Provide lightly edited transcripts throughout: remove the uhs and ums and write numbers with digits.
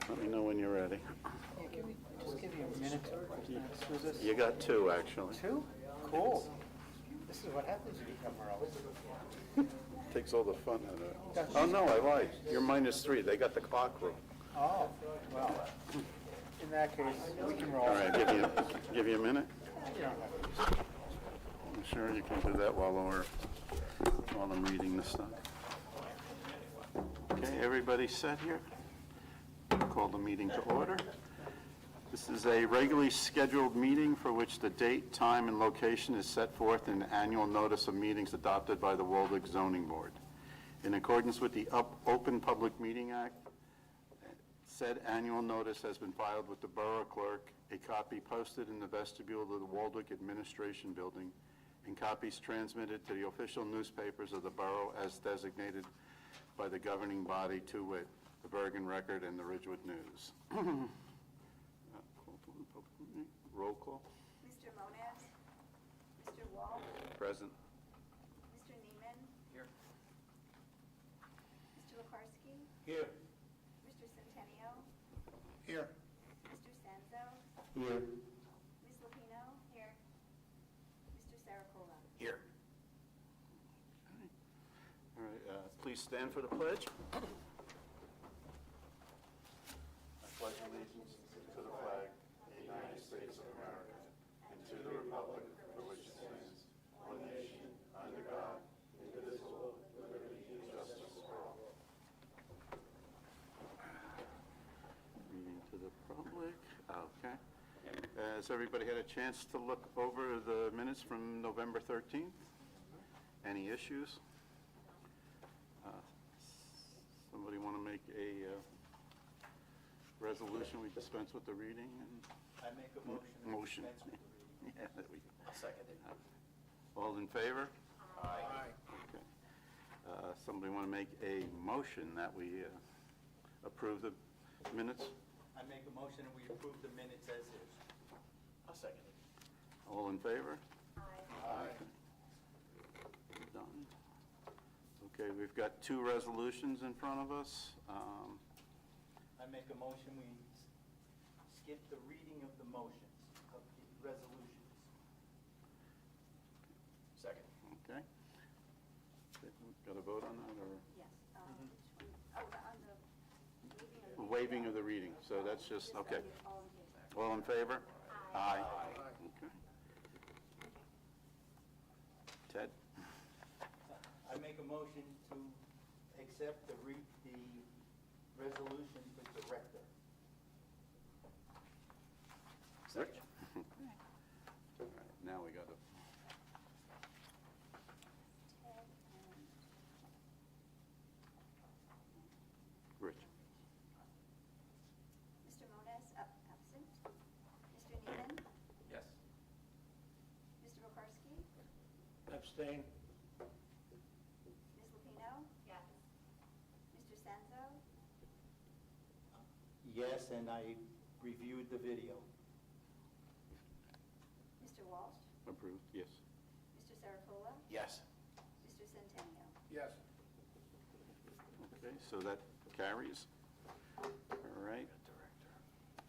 Let me know when you're ready. Yeah, just give you a minute to who's this? You got two, actually. Two? Cool. This is what happens when you come early. Takes all the fun out of it. Oh, no, I lied. You're -3. They got the clock room. Oh, well, in that case, we can roll. All right, give you a minute. You don't have to. I'm sure you can do that while I'm reading the stuff. Okay, everybody set here? Call the meeting to order. This is a regularly scheduled meeting for which the date, time, and location is set forth in the annual notice of meetings adopted by the Waldeck Zoning Board. In accordance with the Open Public Meeting Act, said annual notice has been filed with the Borough Clerk, a copy posted in the vestibule of the Waldeck Administration Building, and copies transmitted to the official newspapers of the borough as designated by the governing body, to wit, the Bergen Record and the Ridgewood News. Roll call. Mr. Moniz? Mr. Wall? Present. Mr. Neiman? Here. Mr. Lukowski? Here. Mr. Centennial? Here. Mr. Senzo? Here. Ms. Lupino? Here. Mr. Saracola? Here. All right, please stand for the pledge. I pledge allegiance to the flag of the United States of America and to the republic for which it stands, one nation, under God, indivisible, with liberty and justice for all. Reading to the public. Okay. Has everybody had a chance to look over the minutes from November 13th? Any issues? Somebody want to make a resolution? We dispense with the reading and I make a motion. to motion. dispense with the reading. Yeah, there we go. I'll second it. All in favor? Aye. Okay. Somebody want to make a motion that we approve the minutes? I make a motion and we approve the minutes as is. I'll second it. All in favor? Aye. Done. Okay, we've got two resolutions in front of us. I make a motion we skip the reading of the motions, of the resolutions. Second. Okay. Got to vote on that, or Yes. Which one? On the waiving of the reading? So that's just, okay. All in favor? All in favor? Aye. Okay. Ted? I make a motion to accept the resolution for director. Rich? All right, now we got to, Ted and Rich. Mr. Moniz, absent. Mr. Neiman? Yes. Mr. Lukowski? Abstain. Ms. Lupino? Yes. Mr. Senzo? Yes, and I reviewed the video. Mr. Walsh? Approved, yes. Mr. Saracola? Yes. Mr. Centennial? Yes. Okay, so that carries. All right.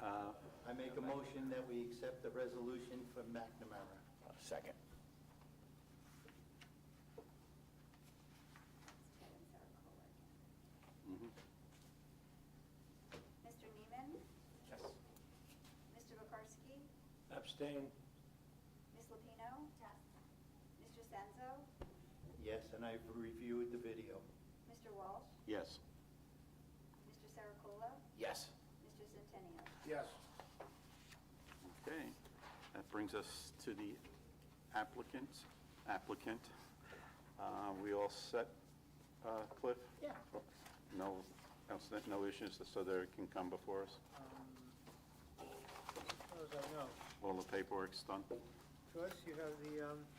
I make a motion that we accept the resolution for McNamara. Second. Ted and Saracola again. Mhm. Mr. Neiman? Yes. Mr. Lukowski? Abstain. Ms. Lupino? Yes. Mr. Senzo? Yes, and I've reviewed the video. Mr. Walsh? Yes. Mr. Saracola? Yes. Mr. Centennial? Yes. Okay, that brings us to the applicant. We all set, Cliff? Yeah. No issues, so they can come before us? As far as I know. All the paperwork's done? Joyce, you have the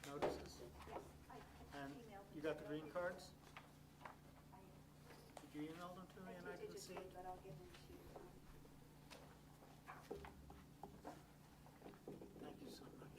notices? Yes, I And emailed them. you got the green cards? I Did you email them to me and I did didn't see? digitally, but I'll give them to you. Thank you so much.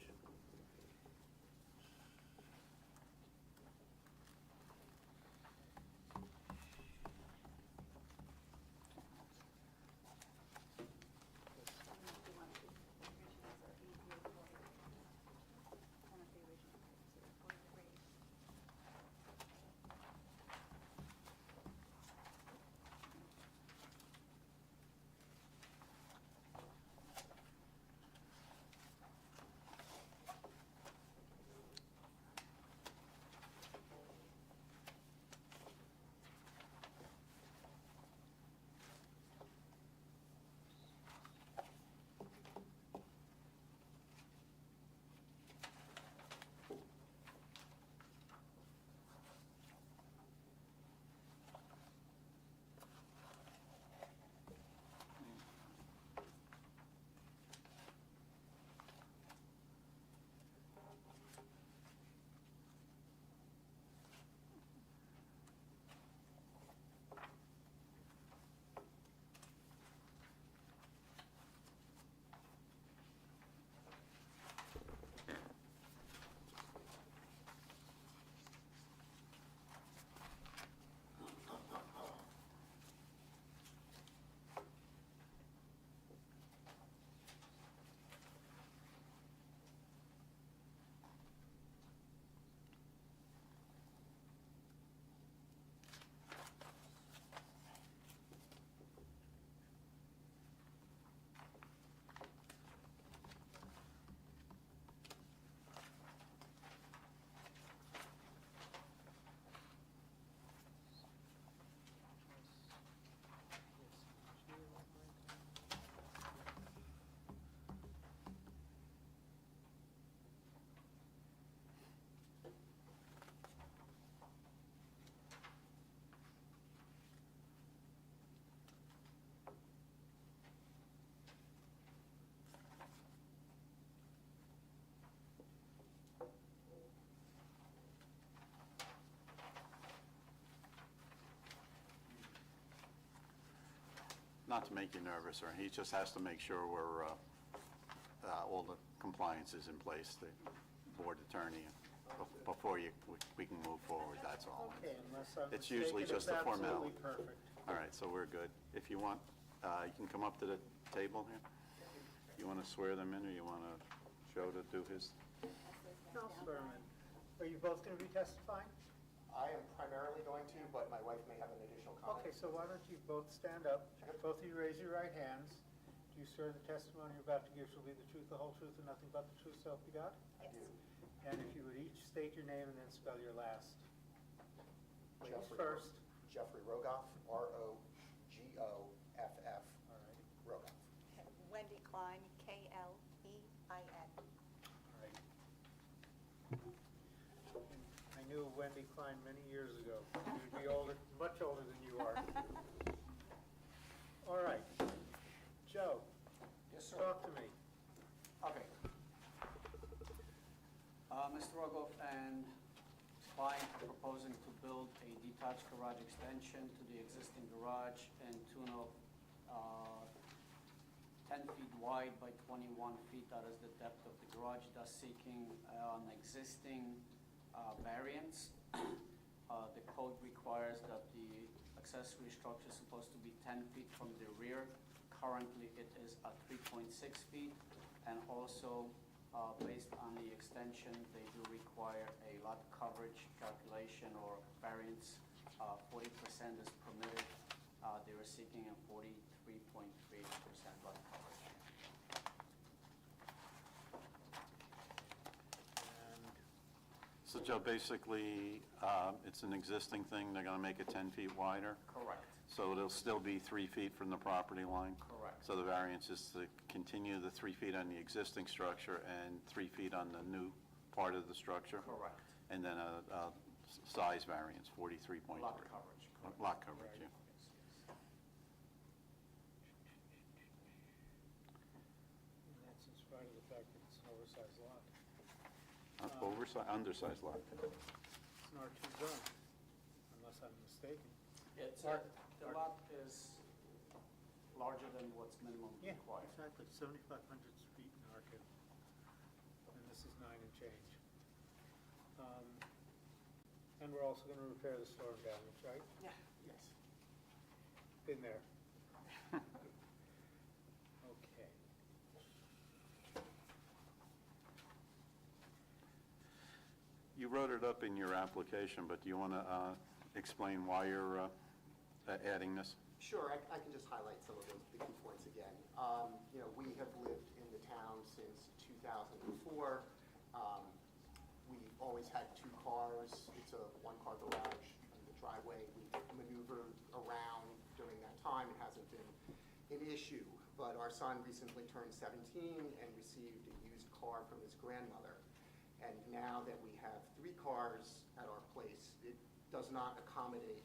not to make you nervous, or he just has to make sure we're, all the compliance is in place, the board attorney, before we can move forward, that's all. Okay, unless I'm It's usually mistaken, just a it's formality. absolutely perfect. All right, so we're good. If you want, you can come up to the table here. You want to swear them in, or you want Joe to do his? No, Swearman. Are you both going to be testifying? I am primarily going to, but my wife may have an additional comment. Okay, so why don't you both stand up? Both of you raise your right hands. Do you swear the testimony you're about to give shall be the truth, the whole truth, and nothing but the truth, so help you God? I do. And if you would each state your name and then spell your last. Ladies Jeffrey- first. Jeffrey Rogoff, R-O-G-O-F-F, All right. Rogoff. Wendy Klein, K-L-E-I-N. All right. I knew Wendy Klein many years ago. She would be older, much older than you are. All right. Joe, Yes, sir. talk to me. Okay. Mr. Rogoff and client are proposing to build a detached garage extension to the existing garage and tune up 10 feet wide by 21 feet. That is the depth of the garage, thus seeking an existing variance. The code requires that the accessory structure is supposed to be 10 feet from the rear. Currently, it is at 3.6 feet, and also, based on the extension, they do require a lot coverage calculation or variance. 40% is permitted. They were seeking a 43.3% lot coverage. And So Joe, basically, it's an existing thing, they're going to make it 10 feet wider? Correct. So it'll still be 3 feet from the property line? Correct. So the variance is to continue the 3 feet on the existing structure and 3 feet on the new part of the structure? Correct. And then a size variance, 43.3? Lot coverage, correct. Lot coverage, yeah. and that's in spite of the fact that it's an oversized lot. Undersized lot. It's an R2 zone, unless I'm mistaken. It's, Art- the art- lot is larger than what's minimum Yeah, required. exactly, 7,500 feet in R2. And this is 9 and change. And we're also going to repair the storm damage, right? Yes. Been there. Okay. You wrote it up in your application, but do you want to explain why you're adding this? Sure, I can just highlight some of the key points again. You know, we have lived in the town since 2004. We've always had 2 cars. It's a 1-car garage in the driveway. We maneuvered around during that time. It hasn't been an issue, but our son recently turned 17 and received a used car from his grandmother. And now that we have 3 cars at our place, it does not accommodate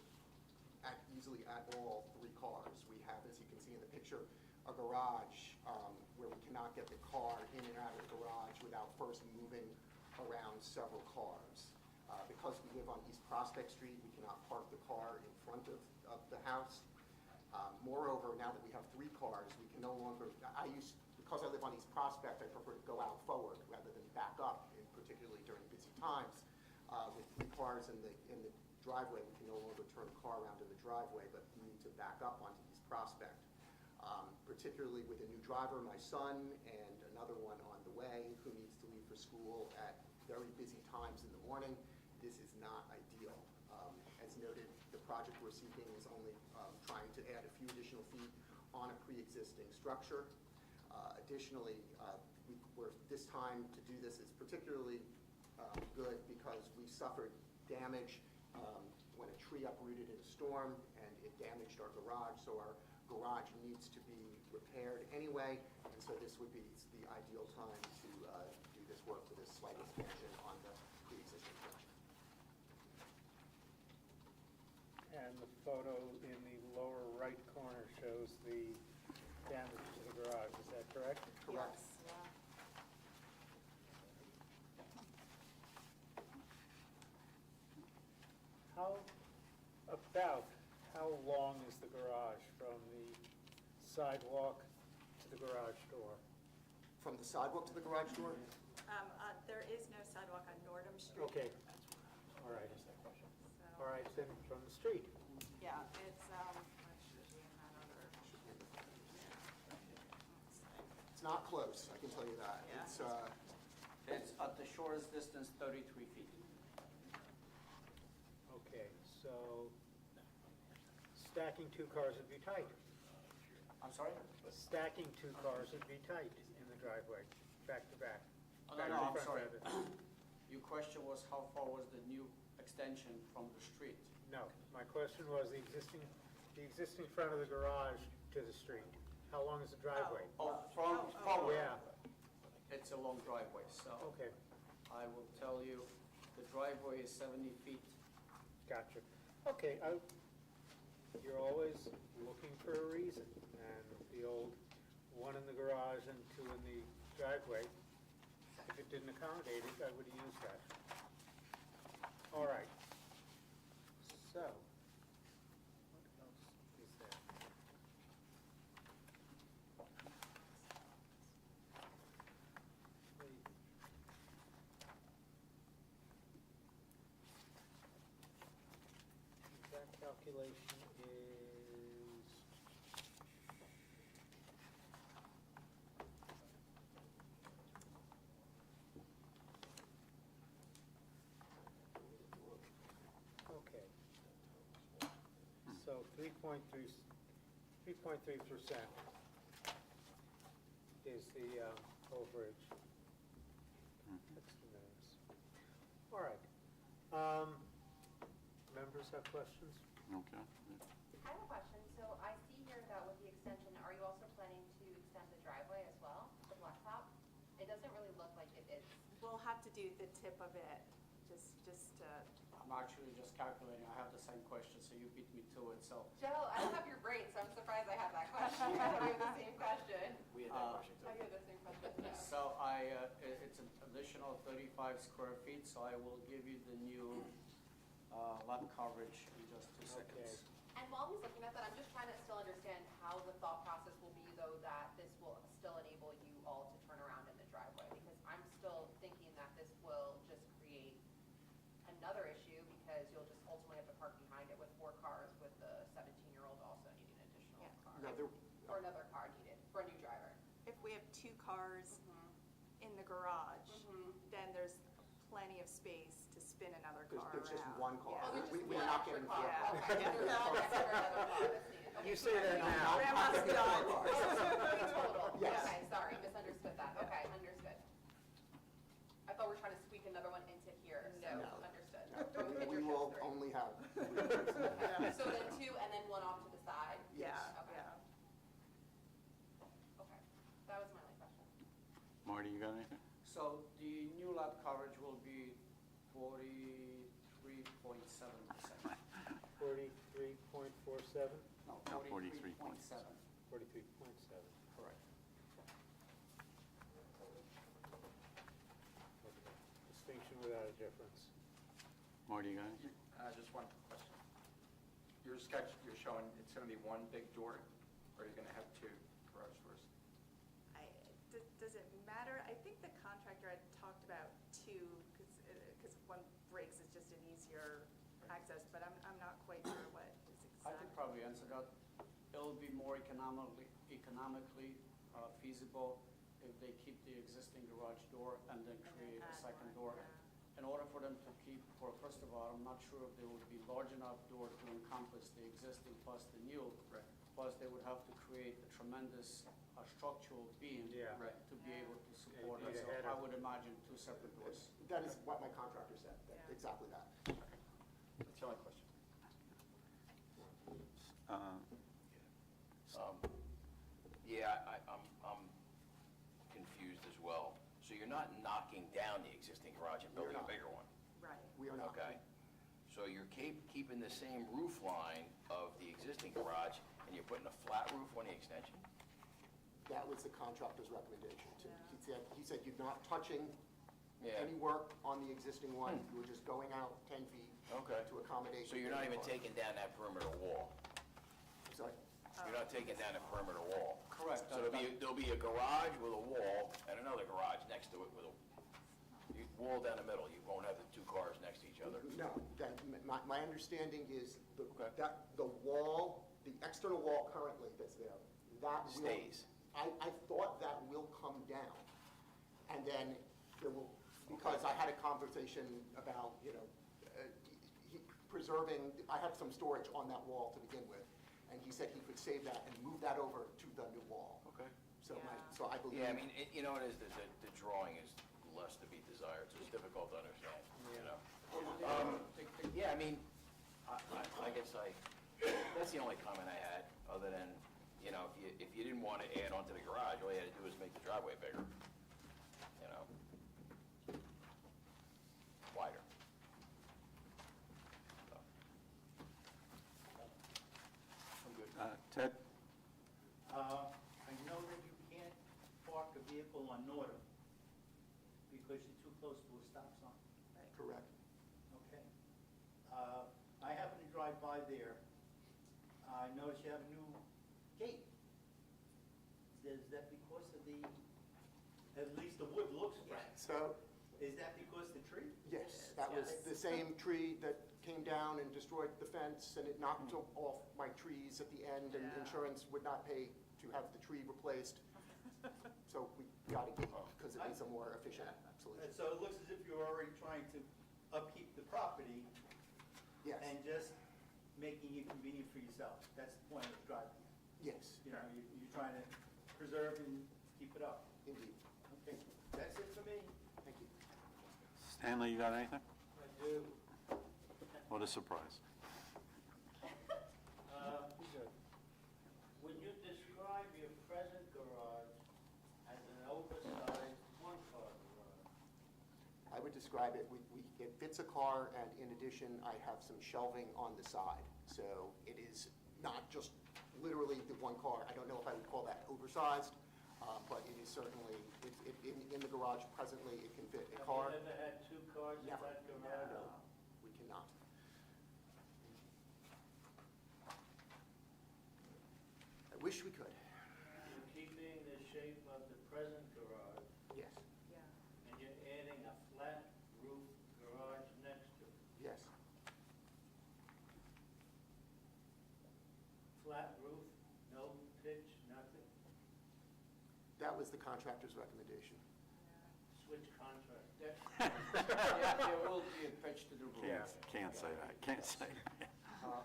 easily at all 3 cars. We have, as you can see in the picture, a garage where we cannot get the car in and out of the garage without first moving around several cars. Because we live on East Prospect Street, we cannot park the car in front of the house. Moreover, now that we have 3 cars, we can no longer, because I live on East Prospect, I prefer to go out forward rather than back up, and particularly during busy times. With 3 cars in the driveway, we can no longer turn a car around in the driveway, but we need to back up onto East Prospect. Particularly with a new driver, my son, and another one on the way who needs to leave for school at very busy times in the morning, this is not ideal. As noted, the project we're seeking is only trying to add a few additional feet on a pre-existing structure. Additionally, this time to do this is particularly good because we suffered damage when a tree uprooted in a storm and it damaged our garage, so our garage needs to be repaired anyway, and so this would be the ideal time to do this work with this slight expansion on the pre-existing structure. And the photo in the lower right corner shows the damage to the garage, is that correct? Correct. Yes, yeah. How long is the garage from the sidewalk to the garage door? From the sidewalk to the garage door? There is no sidewalk on Nordham Street. Okay, all right. So, All right, then from the street. yeah, it's, what should be in that other, It's not close, I can tell you that. Yeah. It's, It's at the shortest distance, 33 feet. Okay, so stacking two cars would be tight. I'm sorry? Stacking two cars would be tight in the driveway, back to back. Oh, Back no, to I'm front, sorry. rather. Your question was how far was the new extension from the street? No, my question was the existing front of the garage to the street. How long is the driveway? Oh, from forward? Yeah, It's a long driveway, so okay, I will tell you, the driveway is 70 feet. gotcha. Okay, you're always looking for a reason, and the old one in the garage and two in the driveway, if it didn't accommodate it, I would have used that. All right. So, what else is there? That calculation is... Okay. So 3.3% is the overage. That's the minutes. All right. Members have questions? Okay. I have a question. So I see here that with the extension, are you also planning to extend the driveway as well, the blacktop? It doesn't really look like it is. we'll have to do the tip of it, just to, I'm actually just calculating, I have the same question, so you beat me to it, so. Joe, I don't have your brain, so I'm surprised I have that question. We have the same question. We had that question I too. have the same question, too. So it's an additional 35 square feet, so I will give you the new lot coverage in just 2 seconds. And while he's looking at that, I'm just trying to still understand how the thought process will be, though, that this will still enable you all to turn around in the driveway, because I'm still thinking that this will just create another issue, because you'll just ultimately have to park behind it with 4 cars, with the 17-year-old also needing an additional car. no, there, Or another car needed for a new driver. if we have 2 cars in the garage, then there's plenty of space to spin another car there's just around. one car. Yeah. Oh, there's just We're one not extra getting car. Yeah. Okay, there's not extra another car that's needed. Okay, You say that sorry. now. Grandma's done. Oh, so 3 total. Yes. Okay, sorry, misunderstood that. Okay, understood. I thought we were trying to squeak another one into here, so No. understood. No, But we we could will just 3. only have. So then 2 and then 1 off to the side? Yeah, Okay. yeah. Okay, that was my only question. Marty, you got anything? So the new lot coverage will be 43.7%. 43.47, No, No, 43.7, 43.7. correct. Okay. Distinction without a difference. Marty, you got anything? Just one question. Your sketch, you're showing it's going to be one big door, or are you going to have 2 garage doors? Does it matter? I think the contractor had talked about 2, because if one breaks, it's just an easier access, but I'm not quite sure what is I exact. could probably answer that. It'll be more economically feasible if they keep the existing garage door and then then create a add second one, door. yeah. In order for them to keep, first of all, I'm not sure if they would be large enough door to encompass the existing plus the new. Right. Plus, they would have to create a tremendous structural beam Yeah. Right. to be able to support you it. need a So header. I would imagine 2 separate doors. That is what my contractor said, Yeah. exactly that. That's the only question. Yeah, I'm confused as well. So you're not knocking down the existing garage and building a We're not. bigger one? Right. We are not. Okay. So you're keeping the same roof line of the existing garage, and you're putting a flat roof on the extension? That was the contractor's recommendation. Yeah. He said you're not touching Yeah. any work on the existing one, you were just going out 10 feet Okay. to accommodate. So you're not even taking down that perimeter wall? Sorry? You're not taking down a perimeter wall. Correct. So there'll be a garage with a wall and another garage next to it with a wall down the middle. You won't have the two cars next to each other. No, my understanding is Okay. that the wall, the external wall currently that's there, that will. Stays. I thought that will come down. And then there will, because I had a conversation about, preserving, I had some storage on that wall to begin with. And he said he could save that and move that over to the new wall. Okay. So I believe. Yeah, I mean, you know, it is, the drawing is less to be desired, so it's difficult to understand, you know? Yeah, I mean, I guess that's the only comment I had, other than, you know, if you didn't want to add on to the garage, all you had to do was make the driveway bigger, you know? Wider. So. I'm good. Ted? I know that you can't park a vehicle on Northern because you're too close to a stop sign, Correct. okay? I happen to drive by there. I notice you have a new gate. Is that because of at least the wood looks fresh? So, Is that because the tree? yes, that was the same tree that came down and destroyed the fence, and it knocked off my trees at the end, and Yeah. insurance would not pay to have the tree replaced. So we got a gate because it was a more efficient solution. And so it looks as if you're already trying to upkeep the property Yes, and just making it convenient for yourself. That's the point of driving. yes, You know, you're trying to preserve and keep it up. indeed. Okay, that's it for me. Thank you. Stanley, you got anything? I do. What a surprise. When you describe your present garage as an oversized one-car garage, I would describe it, it fits a car, and in addition, I have some shelving on the side. So it is not just literally the one car. I don't know if I would call that oversized, but it is certainly, in the garage presently, it can fit a car. have you ever had two cars in Never. that garage? No, we cannot. I wish we could. You're keeping the shape of the present garage, Yes, Yeah. and you're adding a flat roof garage next to it. yes. Flat roof, no pitch, nothing? That was the contractor's recommendation. Switch contract. There will be a pitch to the roof. Can't say that, can't say that.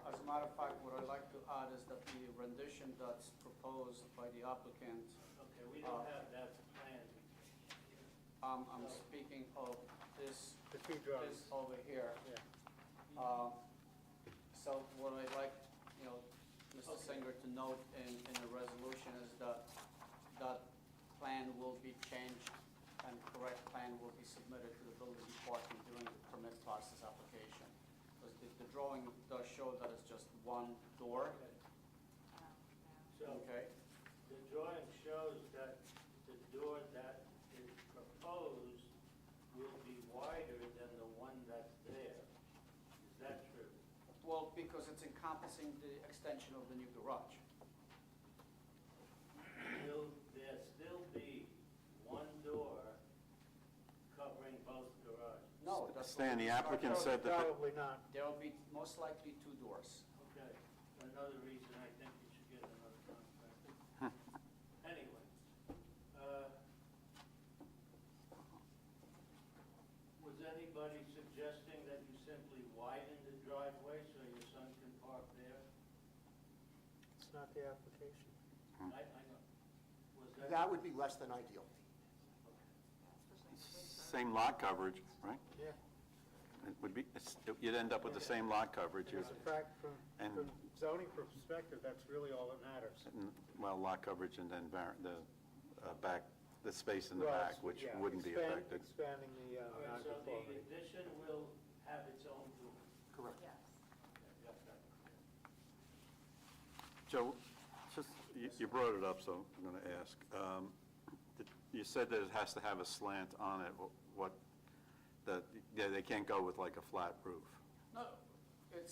As a matter of fact, what I'd like to add is that the rendition that's proposed by the applicant, Okay, we don't have that plan. I'm speaking of this, The two drawings. this over here. Yeah. So what I'd like, Mr. Singer to note in the resolution is that that plan will be changed and correct plan will be submitted to the building department during the permit process application. Because the drawing does show that it's just one door, So, okay? the drawing shows that the door that is proposed will be wider than the one that's there. Is that true? Well, because it's encompassing the extension of the new garage. Will there still be one door covering both garages? No, that's. Stan, the applicant said that, Probably not. There will be most likely two doors. Okay, another reason I think you should get another contract. Anyway, was anybody suggesting that you simply widen the driveway so your son can park there? It's not the application. I know. Was that? That would be less than ideal. same lot coverage, right? Yeah. It would be, you'd end up with the same lot coverage. As a fact, from And- zoning perspective, that's really all that matters. Well, lot coverage and then the back, the space in the Well, back, which yeah, wouldn't be affected. Expanding the All right, so the non-conformity. addition will have its own door. Correct. Yes. Yep, that- Joe, just, you brought it up, so I'm going to ask. You said that it has to have a slant on it. They can't go with like a flat roof. No, it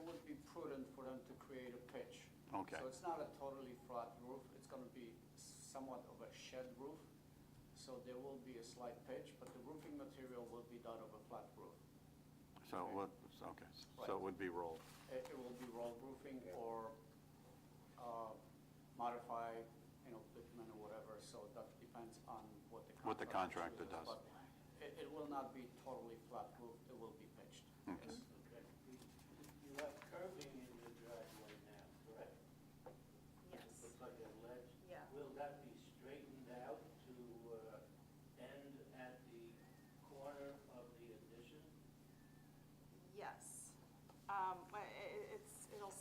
would be prudent for them to create a pitch Okay. So it's not a totally flat roof, it's gonna be somewhat of a shed roof. So there will be a slight pitch, but the roofing material will be done of a flat roof. So what, okay, so it would be rolled. It will be rolled roofing or modified, bitumen or whatever, so that depends on what the contractor. What the contractor chooses, does. But it will not be totally flat roof, it will be pitched. Okay. Yes. You have curbing in your driveway now, correct? Yes. Looks like a ledge. Yeah. Will that be straightened out to end at the corner of the addition? Yes. But it'll,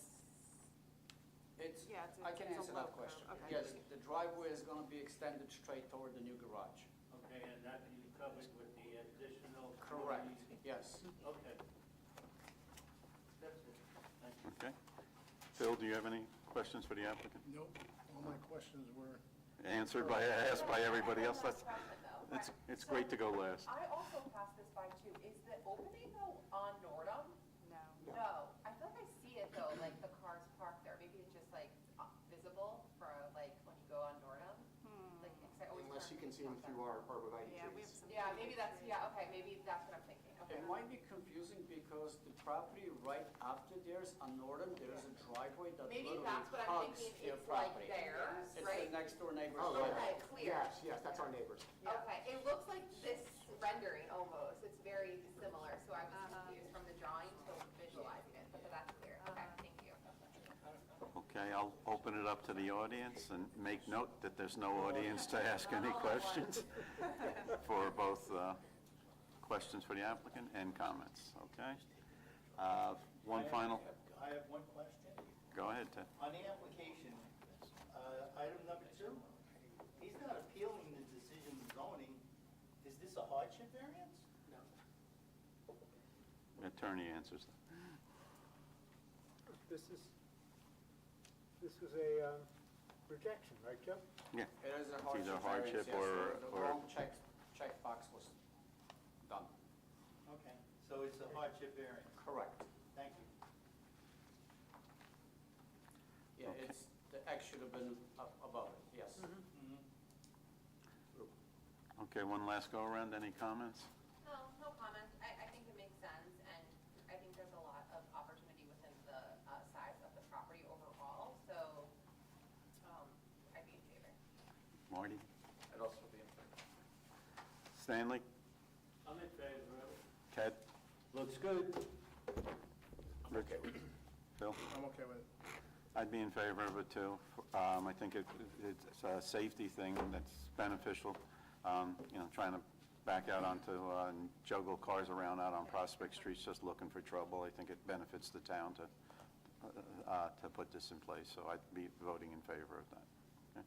It's, yeah, it's a- I can it's a answer low that curve, question. okay. Yes, the driveway is gonna be extended straight toward the new garage. Okay, and that will be covered with the additional? Correct, 40 yes. Okay. That's it. Thank you. Okay. Phil, do you have any questions for the applicant? Nope, all my questions were, Answered by, asked by everybody else. I have That's, one last question, though. it's great to go last. I also passed this by too. Is the opening though on Nordum? no. No. I feel like I see it though, like the cars parked there. Maybe it's just like visible for like when you go on Nordum. Like, 'cause I always Unless turn you can see them towards through that. our arborvitae Yeah, we have trees. some. Yeah, maybe that's, yeah, okay, maybe that's what I'm thinking. Okay. It might be confusing because the property right after there's on Northern, there is a driveway that Maybe literally that's what I'm hugs thinking. their It's like property. theirs, It's right? the next door neighbor's Oh, driveway. Okay, clear. Yes, that's our neighbors. Okay, it looks like this rendering almost. It's very similar, so I was Uh-huh. confused from the drawing to visualizing it, but that's clear. Okay, thank you. Okay, I'll open it up to the audience and make note that there's no audience to ask any questions for both questions for the applicant and comments, okay? One final, I have one question. go ahead, Ted. On the application, item number 2, he's not appealing the decision of zoning. Is this a hardship variance? Attorney answers that. This was a rejection, right, Joe? Yeah, It is a either hardship variance, hardship yes. The or- wrong checkbox was done. Okay, so it's a hardship variance. Correct. Thank you. Yeah, Okay. it's, the X should have been above it, yes. okay, one last go-around, any comments? No, no comment. I think it makes sense, and I think there's a lot of opportunity within the size of the property overall, so I'd be in favor. Marty? I'd also be in favor. Stanley? I'm in favor of it. Ted? Looks good. Rich? Phil? I'm okay with it. I'd be in favor of it too. I think it's a safety thing that's beneficial. Trying to back out onto and juggle cars around out on Prospect Street, just looking for trouble. I think it benefits the town to put this in place, so I'd be voting in favor of that. Okay.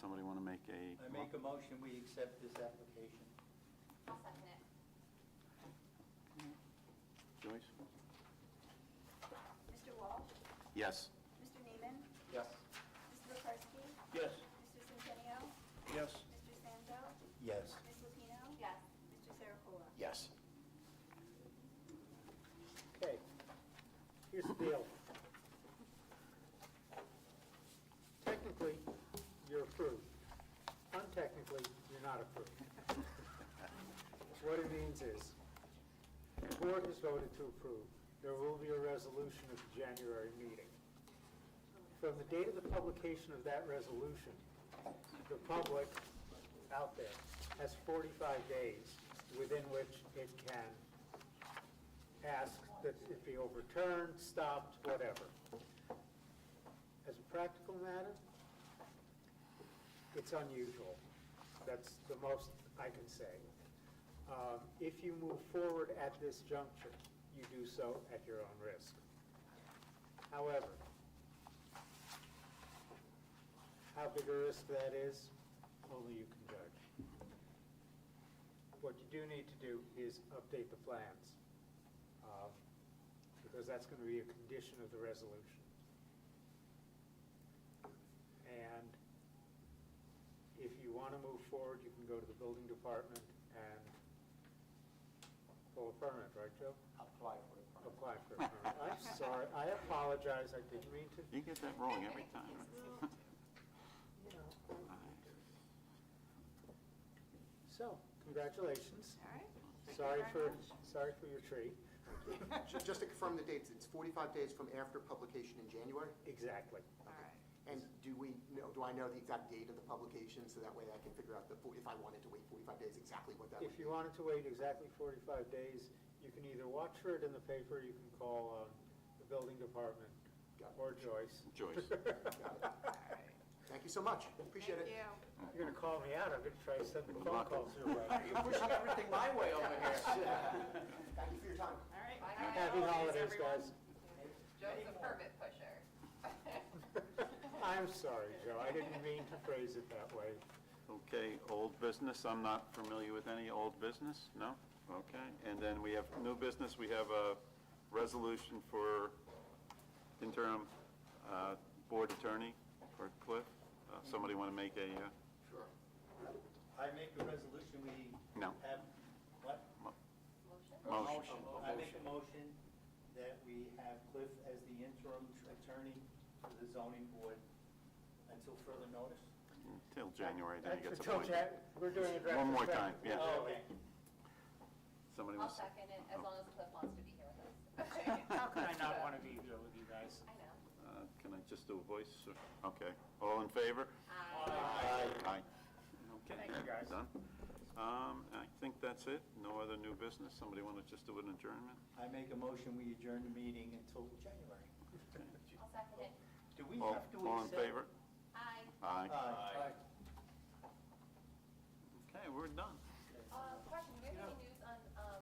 Somebody want to make a? I make a motion, we accept this application. I'll second it. Joyce? Mr. Walsh? Yes. Mr. Neiman? Yes. Mr. McCarthy? Yes. Mr. Centennial? Yes. Mr. Stanzo? Yes. Ms. Lupino? Yes. Mr. Saracola? Yes. Okay, here's the deal. Technically, you're approved. Untechnically, you're not approved. What it means is, the board has voted to approve. There will be a resolution at the January meeting. From the date of the publication of that resolution, the public out there has 45 days within which it can ask that it be overturned, stopped, whatever. As a practical matter, it's unusual. That's the most I can say. If you move forward at this juncture, you do so at your own risk. However, how big a risk that is, only you can judge. What you do need to do is update the plans, because that's going to be a condition of the resolution. And if you want to move forward, you can go to the building department and pull a permit, right, Joe? Apply for the apply for a permit. I'm sorry, I apologize, I didn't mean to, You get that wrong every time, right? you know. So, congratulations. All right. Thank you Sorry very for, much. sorry for your tree. Just to confirm the dates, it's 45 days from after publication in January? Exactly. All right. And do I know the exact date of the publication, so that way I can figure out if I wanted to wait 45 days, exactly what that would If be? you wanted to wait exactly 45 days, you can either watch for it in the paper, you can call the building department Got it. or Joyce. Joyce. Thank you so much, appreciate Thank it. you. You're gonna call me out, I'm gonna try sending Good phone luck. calls your way. You're pushing everything my way over here. Thank you for your time. All right. Happy holidays, everyone. guys. Joe's a permit pusher. I'm sorry, Joe, I didn't mean to phrase it that way. Okay, old business, I'm not familiar with any old business, no? Okay, and then we have new business, we have a resolution for interim board attorney for Cliff. Somebody want to make a, Sure. I make a resolution, we No. have, what? motion? I make a motion that we have Cliff as the interim attorney for the zoning board until further notice. Till January, then he gets Until appointed. We're doing it One more time, yeah. Oh, okay. Somebody I'll wants, second it, as long as Cliff wants to be here with us. How could I not want to be here with you guys? I know. can I just do a voice? Okay, all in favor? Aye. Okay. Thank you, guys. Done. I think that's it. No other new business. Somebody want to just do an adjournment? I make a motion, we adjourn the meeting until January. I'll second it. Do we All have to all in accept? favor? Aye. Aye. Aye. Okay, we're done.